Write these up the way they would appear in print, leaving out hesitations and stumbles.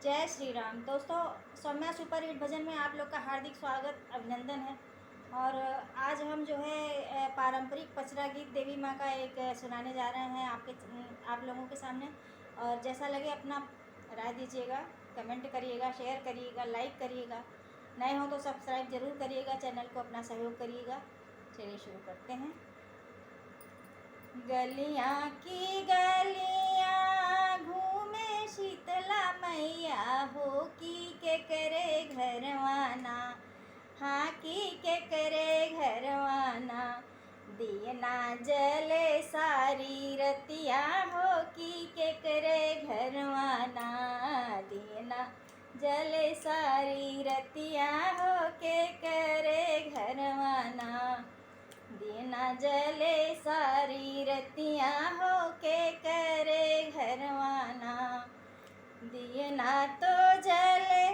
जय श्री राम। दोस्तों, Saumya super hit भजन में आप लोग का हार्दिक स्वागत अभिनंदन है। और आज हम जो है पारंपरिक पचरा गीत देवी माँ का एक सुनाने जा रहे हैं आप लोगों के सामने। और जैसा लगे अपना राय दीजिएगा, कमेंट करिएगा, शेयर करिएगा, लाइक करिएगा। नए हो तो सब्सक्राइब ज़रूर करिएगा, चैनल को अपना सहयोग करिएगा। चलिए शुरू करते हैं। गलियाँ की गलियाँ घूमे शीतला मैया, हो की के करे घरवाना, हाँ की के करे घरवाना। दियना जले सारी रतिया, हो की के करे घरवाना। दियना जले सारी रतिया, हो के करे घरवाना। दिना जले सारी रतियाँ, हो के करे घरवाना। दिना तो जले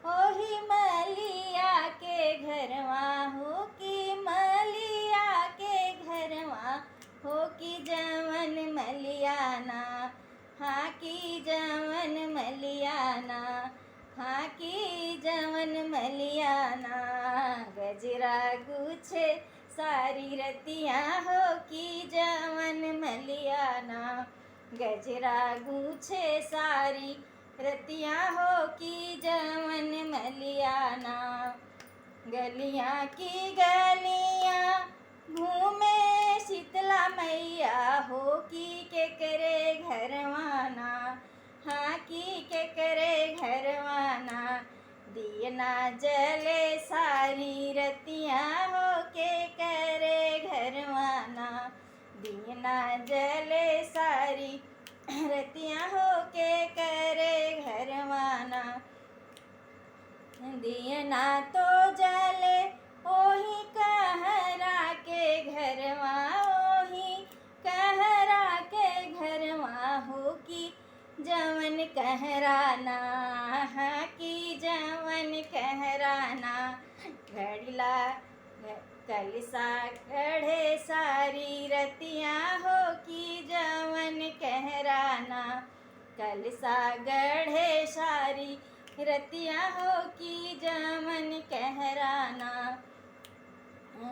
ओही मलिया के घरवा, हो की मलिया के घरवा, हो की जवन मलियाना, हाँ की जवन मलियाना, हाँ की जवन मलियाना। गजरा गुछे सारी रतियाँ, हो की जवन मलियाना। गजरा गूछे सारी रतियाँ, हो की जवन मलियाना। गलियाँ की गलियाँ घूमे शीतला मैया, हो की के करे घरवाना, हाँ की के करे घरवाना। दियना जले सारी रतियाँ, हो के करे घरवाना। दियना जले सारी रतियाँ, हो के करे घरवाना। दियना तो जले ओही कहरा के घरवा, ओही कहरा के घरवा, हो की जवन कहराना, हाँ की जवन कहराना। घड़िला कलसा गढ़े सारी रतियाँ, हो की जवन कहराना। कलसा गढ़े सारी रतियाँ, हो की जवन कहराना।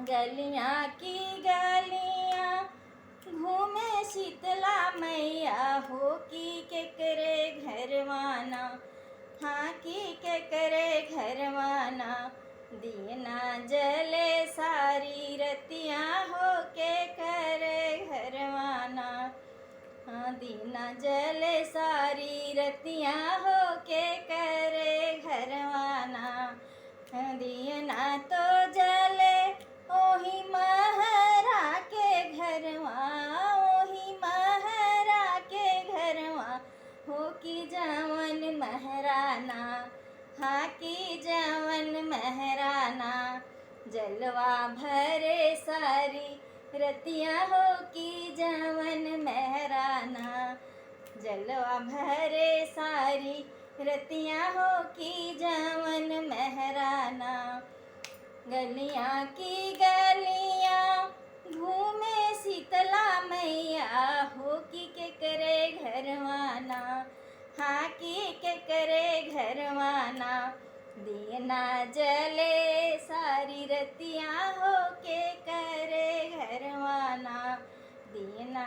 गलियाँ की गलियाँ घूमे शीतला मैया, हो की के करे घरवाना, हाँ की के करे घरवाना। दियना जले सारी रतियाँ, हो के करे घरवाना। हाँ दिना जले सारी रतियाँ, हो के करे घरवाना। दियना तो जले ओही महरा के घरवा, ओही महरा के घरवा, हो की जवन महराना, हाँ की जवन महराना। जलवा भरे सारी रतियाँ, हो की जवन महराना। जलवा भरे सारी रतियाँ, हो की जवन महराना। गलियाँ की गलियाँ घूमे शीतला मैया, हो की के करे घरवाना, हाँ की के करे घरवाना। दियना जले सारी रतियाँ, हो के करे घरवाना। दियना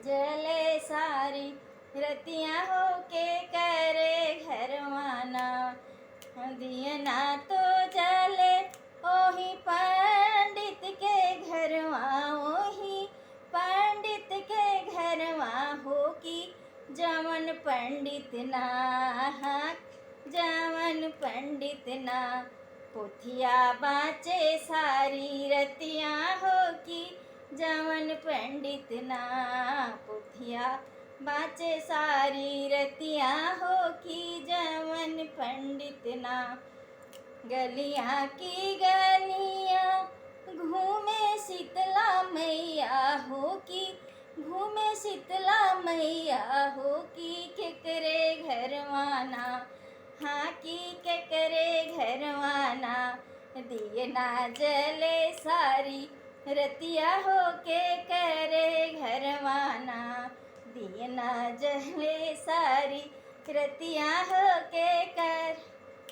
जले सारी रतियाँ, हो के करे घरवाना। दियना तो जले ओही पंडित के घरवा, ओही पंडित के घरवा, हो की जवन पंडित ना, हाँ जवन पंडित ना। पोथिया बाँचे सारी रतियाँ, हो की जवन पंडित ना। पोथिया बाँचे सारी रतियाँ, हो की जवन पंडित ना। गलियाँ की गलियाँ घूमे शीतला मैया, हो की घूमे शीतला मैया, हो की के करे घरवाना, हाँ की के करे घरवाना। दियना जले सारी रतिया, हो के करे घरवाना। दियना जले सारी रतिया हो के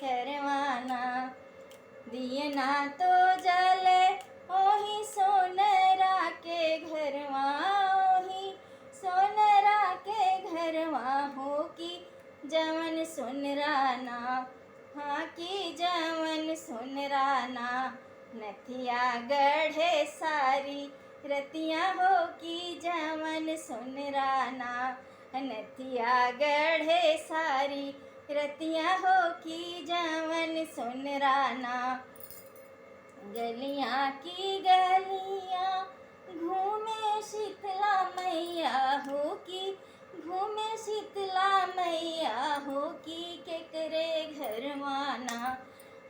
करवाना। दियना तो जले ओही सोनरा के घरवा, ओही सोनरा के घरवा हो की जवन सुनराना। हाँ की जवन सुनराना, नथिया गढ़े सारी रतिया हो की जवन सुनराना। नथिया गढ़े सारी रतिया हो की जवन सुनराना। गलियाँ की गलियाँ घूमे शीतला मैया हो की, घूमे शीतला मैया हो की केकरे घरवाना।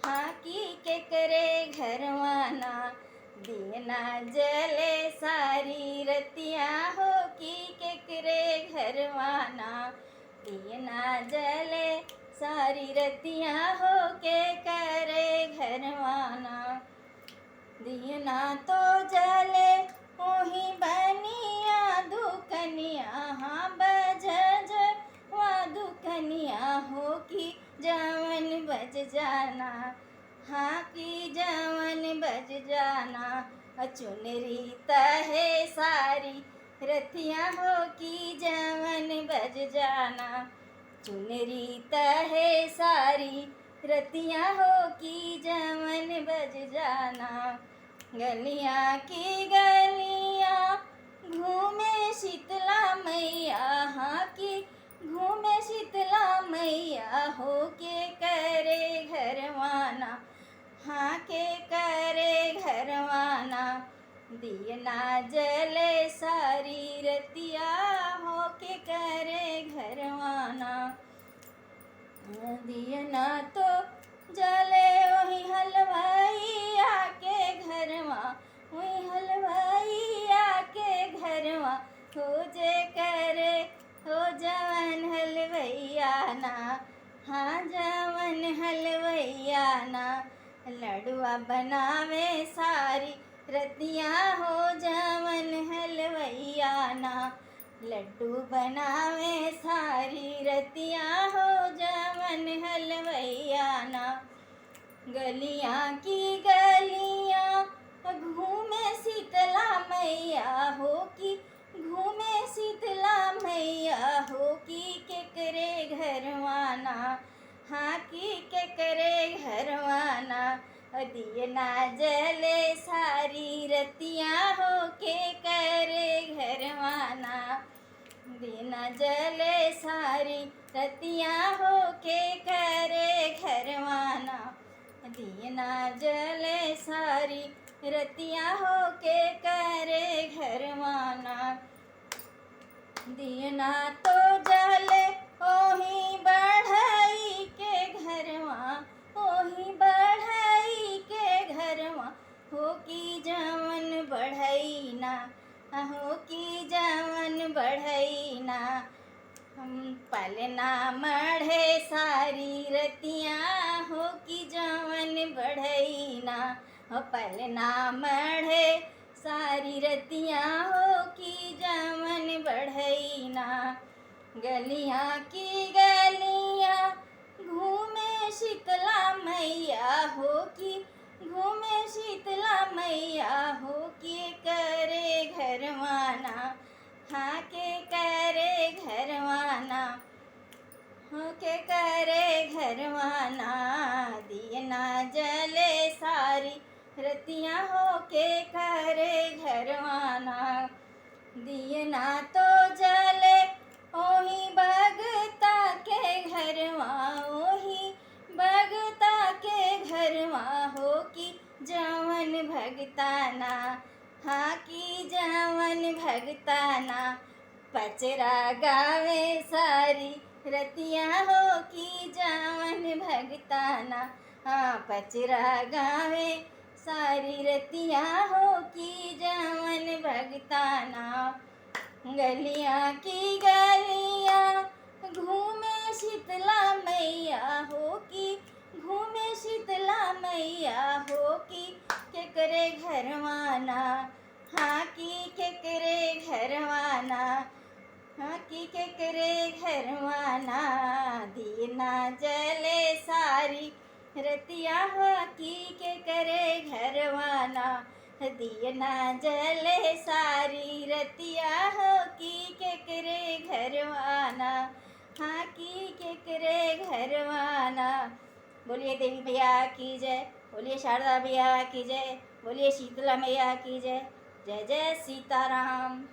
हाँ की केकरे घरवाना। दियना जले सारी रतिया हो की केकरे घरवाना। दियना जले सारी रतिया हो के करे घरवाना। दियना तो जले ओही बनिया दुकनिया, हाँ बजज वा दुकनिया हो की जवन बज जाना। हाँ की जवन बज जाना। चुनरी तहे सारी रतिया हो की जवन बज जाना। चुनरी तहे सारी रतिया हो की जवन बज जाना। गलियाँ की गलियाँ घूमे शीतला मैया, हाँ की घूमे शीतला मैया हो के करे घरवाना। हाँ के करे घरवाना। दियना जले सारी रतिया हो के करे घरवाना। दियना तो जले वही हलवाइया के घरवा, वही हलवाइया के घरवा हो जे करे हो जवन हलवैया ना। हाँ जवन हलवैया ना। लडुआ बनावे सारी रतिया हो जवन हलवैया ना। लड्डू बनावे सारी रतिया हो जवन हलवैया ना। गलियाँ की गलियाँ घूमे शीतला मैया हो की, घूमे शीतला मैया हो की केकरे घरवाना। हाँ की केकरे घरवाना। दियना जले सारी रतिया हो के करे घरवाना। दियना जले सारी रतिया हो के करे घरवाना। दियना जले सारी रतिया हो के करे घरवाना। दियना तो जले ओही बढ़ई के घरवा, ओही बढ़ई के घरवा हो की जवन बढ़ई ना। हो की जवन बढ़ई ना। पलना मढ़े सारी रतिया हो की जवन बढ़ई ना। पलना मढ़े सारी रतिया हो की जवन बढ़ई ना। गलियाँ की गलियाँ घूमे शीतला मैया हो की, घूमे शीतला मैया हो की करे घरवाना। हाँ के करे घरवाना। हो के करे घरवाना। दियना जले सारी रतिया हो के करे घरवाना। दियना तो जले ओही भगता के घरवा, ओही भगता के घरवा हो की जवन भगताना। हाँ की जवन भगताना। पचरा गावे सारी रतिया हो की जवन भगताना। हाँ पचरा गावे सारी रतिया हो की जवन भगताना। गलियाँ की गलियाँ घूमे शीतला मैया हो की, घूमे शीतला मैया हो की केकरे घरवाना। हाँ की केकरे घरवाना। हाँ की के करे घरवाना, दिए ना जले सारी रतिया हो की के करे घरवाना, दिए ना जले सारी रतिया हो की के करे घरवाना, हाँ की के करे घरवाना। बोलिए देवी मैया की जय, बोलिए शारदा मैया की जय, बोलिए शीतला मैया की जय। जय जय सीताराम।